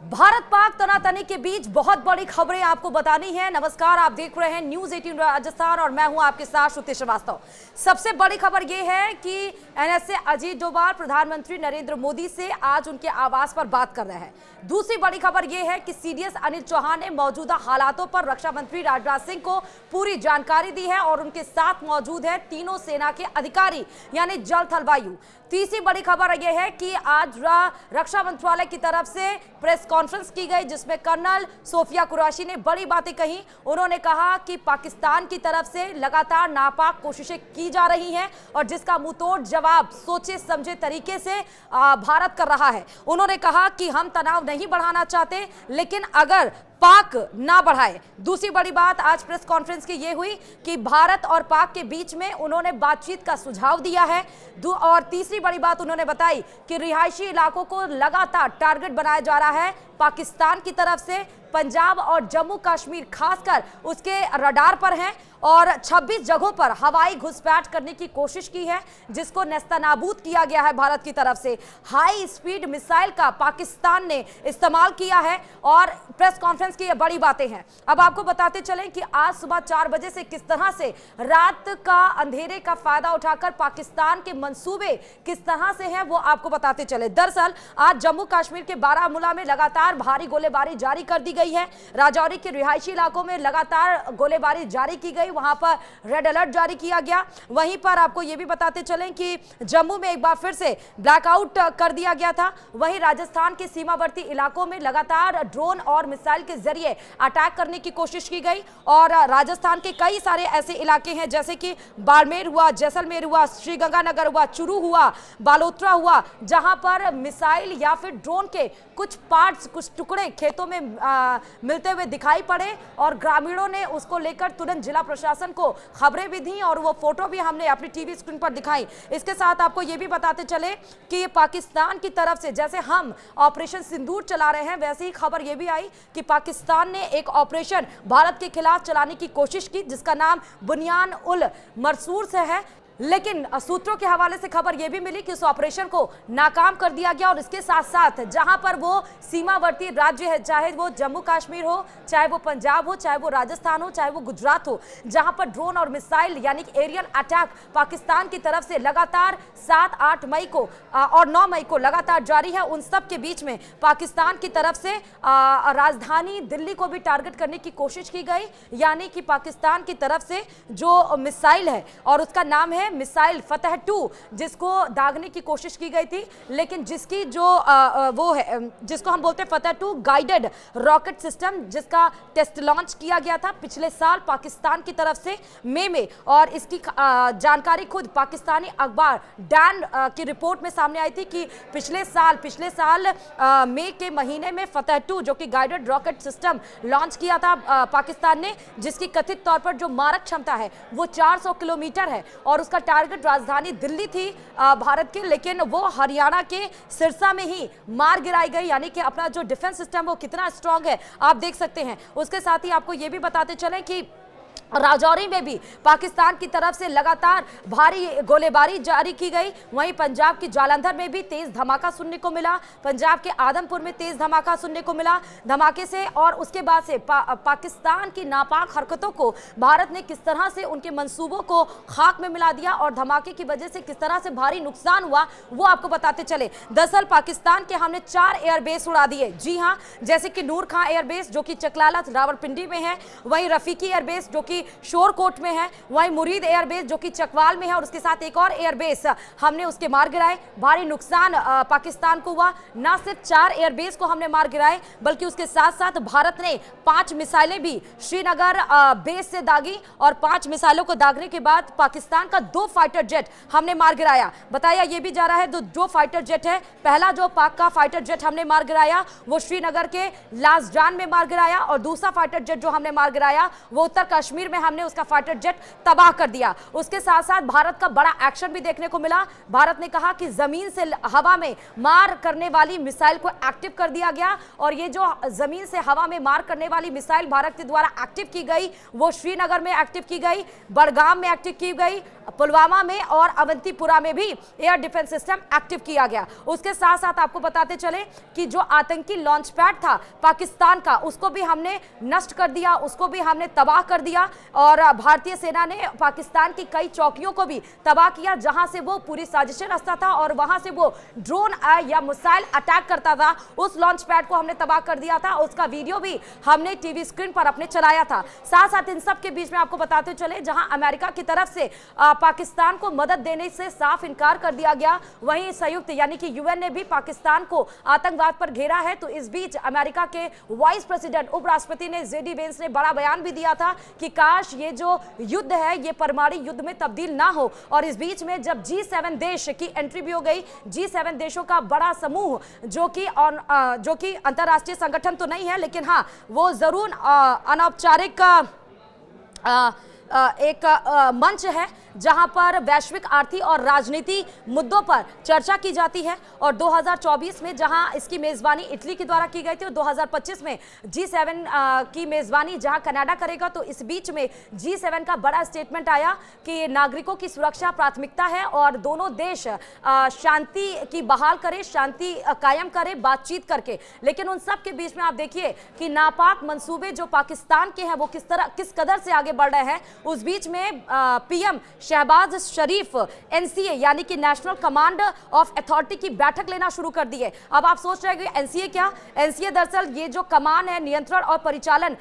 भारत पाक तनातनी के बीच बहुत बड़ी खबरें आपको बतानी है। नमस्कार, आप देख रहे हैं न्यूज 18 राजस्थान और मैं हूं आपके साथ श्रुति श्रीवास्तव। सबसे बड़ी खबर यह है कि एनएसए अजीत डोभाल प्रधानमंत्री नरेंद्र मोदी से आज उनके आवास पर बात कर रहे हैं। दूसरी बड़ी खबर यह है कि सीडीएस अनिल चौहान ने मौजूदा हालातों पर रक्षा मंत्री राजनाथ सिंह को पूरी जानकारी दी है और उनके साथ मौजूद है तीनों सेना के अधिकारी यानी जल थल वायु। तीसरी बड़ी खबर यह है कि आज रक्षा मंत्रालय की तरफ से प्रेस कॉन्फ्रेंस की गई जिसमें कर्नल सोफिया कुरैशी ने बड़ी बातें कही। उन्होंने कहा कि पाकिस्तान की तरफ से लगातार नापाक कोशिशें की जा रही हैं और जिसका मुंहतोड़ जवाब सोचे समझे तरीके से भारत कर रहा है। उन्होंने कहा कि हम तनाव नहीं बढ़ाना चाहते, लेकिन अगर पाक ना बढ़ाए। दूसरी बड़ी बात आज प्रेस कॉन्फ्रेंस की यह हुई कि भारत और पाक के बीच में उन्होंने बातचीत का सुझाव दिया है। और तीसरी बड़ी बात उन्होंने बताई कि रिहायशी इलाकों को लगातार टारगेट बनाया जा रहा है पाकिस्तान की तरफ से। पंजाब और जम्मू कश्मीर खासकर उसके रडार पर हैं और 26 जगहों पर हवाई घुसपैठ करने की कोशिश की है जिसको नेस्तनाबूद किया गया है भारत की तरफ से। हाई स्पीड मिसाइल का पाकिस्तान ने इस्तेमाल किया है और प्रेस कॉन्फ्रेंस की ये बड़ी बातें हैं। अब आपको बताते चलें कि आज सुबह 4 बजे से किस तरह से रात का अंधेरे का फायदा उठाकर पाकिस्तान के मंसूबे किस तरह से हैं वो आपको बताते चले। दरअसल आज जम्मू कश्मीर के बारामूला में लगातार भारी गोलीबारी जारी कर दी गई है। राजौरी के रिहायशी इलाकों में लगातार गोलीबारी जारी की गई, वहां पर रेड अलर्ट जारी किया गया। वहीं पर आपको यह भी बताते चलें कि जम्मू में एक बार फिर से ब्लैकआउट कर दिया गया था। वहीं राजस्थान के सीमावर्ती इलाकों में लगातार ड्रोन और मिसाइल के जरिए अटैक करने की कोशिश की गई और राजस्थान के कई सारे ऐसे इलाके हैं जैसे कि बाड़मेर हुआ, जैसलमेर हुआ, श्रीगंगानगर हुआ, चुरू हुआ, बालोतरा हुआ, जहां पर मिसाइल या फिर ड्रोन के कुछ पार्ट्स, कुछ टुकड़े खेतों में मिलते हुए दिखाई पड़े और ग्रामीणों ने उसको लेकर तुरंत जिला प्रशासन को खबरें भी दी और वो फोटो भी हमने अपनी टीवी स्क्रीन पर दिखाई। इसके साथ आपको ये भी बताते चले कि पाकिस्तान की तरफ से जैसे हम ऑपरेशन सिंदूर चला रहे हैं वैसे ही खबर ये भी आई कि पाकिस्तान ने एक ऑपरेशन भारत के खिलाफ चलाने की कोशिश की जिसका नाम बुनियान उल मरसूर से है, लेकिन सूत्रों के हवाले से खबर यह भी मिली कि उस ऑपरेशन को नाकाम कर दिया गया। और इसके साथ साथ जहां पर वो सीमावर्ती राज्य है, चाहे वो जम्मू कश्मीर हो, चाहे वो पंजाब हो, चाहे वो राजस्थान हो, चाहे वो गुजरात हो, जहां पर ड्रोन और मिसाइल यानी कि एरियल अटैक पाकिस्तान की तरफ से लगातार 7, 8 मई को और 9 मई को लगातार जारी है, उन सब के बीच में पाकिस्तान की तरफ से राजधानी दिल्ली को भी टारगेट करने की कोशिश की गई। यानी कि पाकिस्तान की तरफ से जो मिसाइल है और उसका नाम है मिसाइल फतह 2, जिसको दागने की कोशिश की गई थी, लेकिन जिसकी जो वो है जिसको हम बोलते हैं फतह 2 गाइडेड रॉकेट सिस्टम, जिसका टेस्ट लॉन्च किया गया था पिछले साल पाकिस्तान की तरफ से मई में। और इसकी जानकारी खुद पाकिस्तानी अखबार डैन की रिपोर्ट में सामने आई थी कि पिछले साल मई के महीने में फतह 2 जो कि गाइडेड रॉकेट सिस्टम लॉन्च किया था पाकिस्तान ने, जिसकी कथित तौर पर जो मारक क्षमता है वो 400 किलोमीटर है और उसका टारगेट राजधानी दिल्ली थी भारत की, लेकिन वो हरियाणा के सिरसा में ही मार गिराई गई। यानी कि अपना जो डिफेंस सिस्टम वो कितना स्ट्रांग है आप देख सकते हैं। उसके साथ ही आपको ये भी बताते चलें कि राजौरी में भी पाकिस्तान की तरफ से लगातार भारी गोलीबारी जारी की गई। वहीं पंजाब की जालंधर में भी तेज धमाका सुनने को मिला, पंजाब के आदमपुर में तेज धमाका सुनने को मिला धमाके से। और उसके बाद से पाकिस्तान की नापाक हरकतों को भारत ने किस तरह से उनके मंसूबों को खाक में मिला दिया और धमाके की वजह से किस तरह से भारी नुकसान हुआ वो आपको बताते चले। दरअसल पाकिस्तान के हमने 4 एयरबेस उड़ा दिए, जी हाँ, जैसे कि नूर खां एयरबेस जो कि चकलाला रावलपिंडी में है, वहीं रफीकी एयरबेस जो कि शोरकोट में है, वहीं मुरीद एयरबेस जो कि चकवाल में है और उसके साथ एक और एयरबेस हमने उसके मार गिराए। भारी नुकसान पाकिस्तान को हुआ। ना सिर्फ 4 एयरबेस को हमने मार गिराए बल्कि उसके साथ साथ भारत ने 5 मिसाइलें भी श्रीनगर बेस से दागी और 5 मिसाइलों को दागने के बाद पाकिस्तान का 2 फाइटर जेट हमने मार गिराया। बताया यह भी जा रहा है 2 फाइटर जेट है। पहला जो पाक का फाइटर जेट हमने मार गिराया वो श्रीनगर के लासजान में मार गिराया और दूसरा फाइटर जेट जो हमने मार गिराया वो उत्तर कश्मीर में हमने उसका फाइटर जेट तबाह कर दिया। उसके साथ साथ भारत का बड़ा एक्शन भी देखने को मिला। भारत ने कहा कि जमीन से हवा में मार करने वाली मिसाइल को एक्टिव कर दिया गया और ये जो जमीन से हवा में मार करने वाली मिसाइल भारत के द्वारा एक्टिव की गई वो श्रीनगर में एक्टिव की गई, बड़गाम में एक्टिव की गई, पुलवामा में और अवंतीपुरा में भी एयर डिफेंस सिस्टम एक्टिव किया गया। उसके साथ साथ आपको बताते चले कि जो आतंकी लॉन्च पैड था पाकिस्तान का, उसको भी हमने नष्ट कर दिया, उसको भी हमने तबाह कर दिया। और भारतीय सेना ने पाकिस्तान की कई चौकियों को भी तबाह किया जहां से वो पूरी साजिशें रचता था और वहां से वो ड्रोन या मिसाइल अटैक करता था। उस लॉन्च पैड को हमने तबाह कर दिया था। उसका वीडियो भी हमने टीवी स्क्रीन पर अपने चलाया था। साथ साथ इन सब के बीच में आपको बताते चले जहां अमेरिका की तरफ से पाकिस्तान को मदद देने से साफ इनकार कर दिया गया, वहीं संयुक्त यानी कि यूएन ने भी पाकिस्तान को आतंकवाद पर घेरा है। तो इस बीच अमेरिका के वाइस प्रेसिडेंट उपराष्ट्रपति ने जेडी वेंस ने बड़ा बयान भी दिया था कि काश ये जो युद्ध है ये परमाणु युद्ध में तब्दील ना हो। और इस बीच में जब G7 देश की एंट्री भी हो गई, G7 देशों का बड़ा समूह जो कि अंतरराष्ट्रीय संगठन तो नहीं है, लेकिन हाँ वो जरूर अनौपचारिक एक मंच है जहां पर वैश्विक आर्थिक और राजनीति मुद्दों पर चर्चा की जाती है। और 2024 में जहां इसकी मेजबानी इटली के द्वारा की गई थी और 2025 में G7 की मेजबानी जहां कनाडा करेगा। तो इस बीच में G7 का बड़ा स्टेटमेंट आया कि नागरिकों की सुरक्षा प्राथमिकता है और दोनों देश शांति की बहाल करे, शांति कायम करे बातचीत करके। लेकिन उन सब के बीच में आप देखिए कि नापाक मंसूबे जो पाकिस्तान के हैं वो किस कदर से आगे बढ़ रहे हैं। उस बीच में पीएम शहबाज शरीफ एनसीए यानी कि नेशनल कमांड ऑफ अथॉरिटी की बैठक लेना शुरू कर दी है। अब आप सोच रहे हैं कि एनसीए क्या? एनसीए दरअसल ये जो कमान है, नियंत्रण और परिचालन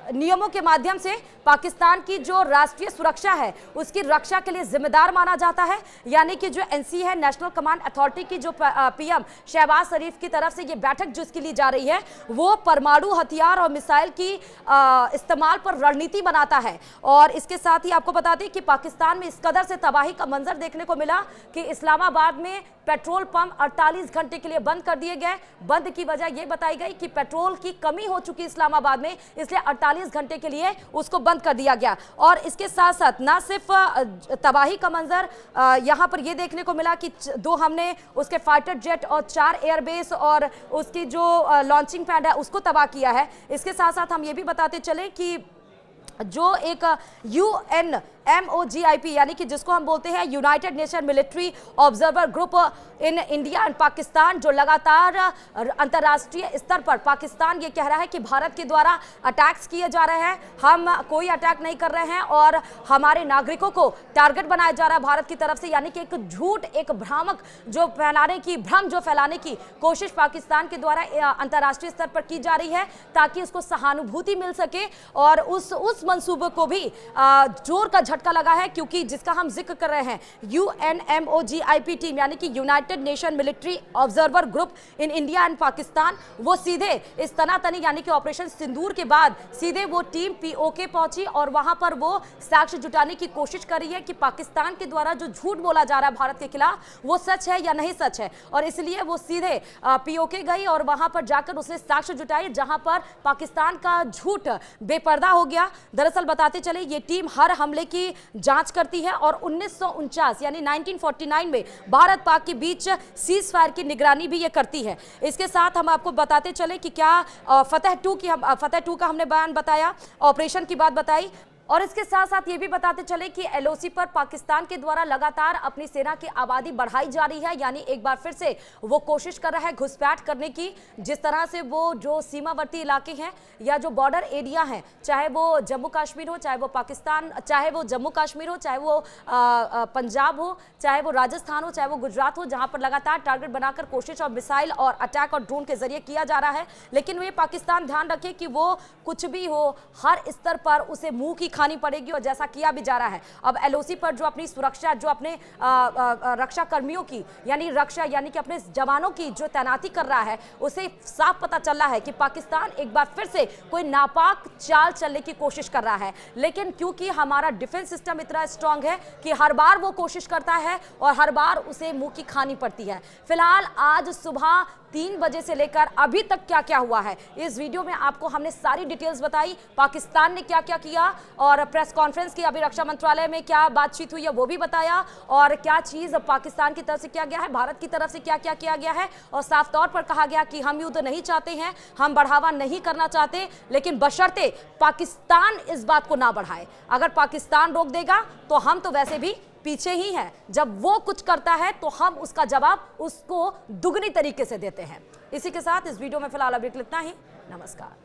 नियमों के माध्यम से पाकिस्तान की जो राष्ट्रीय सुरक्षा है उसकी रक्षा के लिए जिम्मेदार माना जाता है। यानी कि जो एनसीए है, नेशनल कमांड अथॉरिटी की जो पीएम शहबाज शरीफ की तरफ से ये बैठक जिसकी ली जा रही है वो परमाणु हथियार और मिसाइल की इस्तेमाल पर रणनीति बनाता है। और इसके साथ ही आपको बता दें कि पाकिस्तान में इस कदर से तबाही का मंजर देखने को मिला कि इस्लामाबाद में पेट्रोल पंप 48 घंटे के लिए बंद कर दिए गए। बंद की वजह यह बताई गई कि पेट्रोल की कमी हो चुकी इस्लामाबाद में, इसलिए 48 घंटे के लिए उसको बंद कर दिया गया। और इसके साथ साथ ना सिर्फ तबाही का मंजर यहां पर यह देखने को मिला कि दो हमने उसके फाइटर जेट और 4 एयरबेस और उसकी जो लॉन्चिंग पैड है उसको तबाह किया है। इसके साथ साथ हम ये भी बताते चले कि जो एक UNMOGIP यानी कि जिसको हम बोलते हैं United nation military observer group in India and Pakistan, जो लगातार अंतर्राष्ट्रीय स्तर पर पाकिस्तान ये कह रहा है कि भारत के द्वारा अटैक्स किए जा रहे हैं, हम कोई अटैक नहीं कर रहे हैं और हमारे नागरिकों को टारगेट बनाया जा रहा है भारत की तरफ से। यानी कि एक झूठ, एक भ्रामक जो भ्रम जो फैलाने की कोशिश पाकिस्तान के द्वारा अंतर्राष्ट्रीय स्तर पर की जा रही है ताकि उसको सहानुभूति मिल सके। और उस मंसूबे को भी जोर का झटका लगा है, क्योंकि जिसका हम जिक्र कर रहे हैं UNMOGIP टीम यानी कि United nation military observer group in India and Pakistan, वो सीधे इस तनातनी यानी कि ऑपरेशन सिंदूर के बाद सीधे वो टीम POK पहुंची और वहां पर वो साक्ष्य जुटाने की कोशिश कर रही है कि पाकिस्तान के द्वारा जो झूठ बोला जा रहा है भारत के खिलाफ वो सच है या नहीं सच है। और इसलिए वो सीधे POK गई और वहां पर जाकर उसने साक्ष्य जुटाए जहां पर पाकिस्तान का झूठ बेपर्दा हो गया। दरअसल बताते चले ये टीम हर हमले की जांच करती है और 1949 यानी 1949 में भारत पाक के बीच सीज फायर की निगरानी भी ये करती है। इसके साथ हम आपको बताते चले कि क्या फतेह 2 का हमने बयान बताया, ऑपरेशन की बात बताई। और इसके साथ साथ ये भी बताते चले कि LOC पर पाकिस्तान के द्वारा लगातार अपनी सेना की आबादी बढ़ाई जा रही है। यानी एक बार फिर से वो कोशिश कर रहा है घुसपैठ करने की। जिस तरह से वो जो सीमावर्ती इलाके हैं या जो बॉर्डर एरिया हैं, चाहे वो जम्मू कश्मीर हो, चाहे वो पाकिस्तान, चाहे वो जम्मू कश्मीर हो, चाहे वो पंजाब हो, चाहे वो राजस्थान हो, चाहे वो गुजरात हो, जहाँ पर लगातार टारगेट बनाकर कोशिश और मिसाइल और अटैक और ड्रोन के जरिए किया जा रहा है। लेकिन वे पाकिस्तान ध्यान रखे कि वो कुछ भी हो हर स्तर पर उसे मुंह की खानी पड़ेगी और जैसा किया भी जा रहा है। अब LOC पर जो अपनी सुरक्षा, जो अपने रक्षा कर्मियों की यानी कि अपने जवानों की जो तैनाती कर रहा है, उसे साफ पता चल रहा है कि पाकिस्तान एक बार फिर से कोई नापाक चाल चलने की कोशिश कर रहा है। लेकिन क्योंकि हमारा डिफेंस सिस्टम इतना स्ट्रांग है कि हर बार वो कोशिश करता है और हर बार उसे मुंह की खानी पड़ती है। फिलहाल आज सुबह 3 बजे से लेकर अभी तक क्या क्या हुआ है। इस वीडियो में आपको हमने सारी डिटेल्स बताई, पाकिस्तान ने क्या क्या किया और प्रेस कॉन्फ्रेंस की अभी रक्षा मंत्रालय में क्या बातचीत हुई है वो भी बताया, और क्या चीज पाकिस्तान की तरफ से किया गया है, भारत की तरफ से क्या क्या किया गया है। और साफ तौर पर कहा गया कि हम युद्ध नहीं चाहते हैं, हम बढ़ावा नहीं करना चाहते, लेकिन बशर्ते पाकिस्तान इस बात को ना बढ़ाए। अगर पाकिस्तान रोक देगा तो हम तो वैसे भी पीछे ही हैं। जब वो कुछ करता है तो हम उसका जवाब उसको दुगनी तरीके से देते हैं। इसी के साथ इस वीडियो में फिलहाल अभी इतना ही। नमस्कार।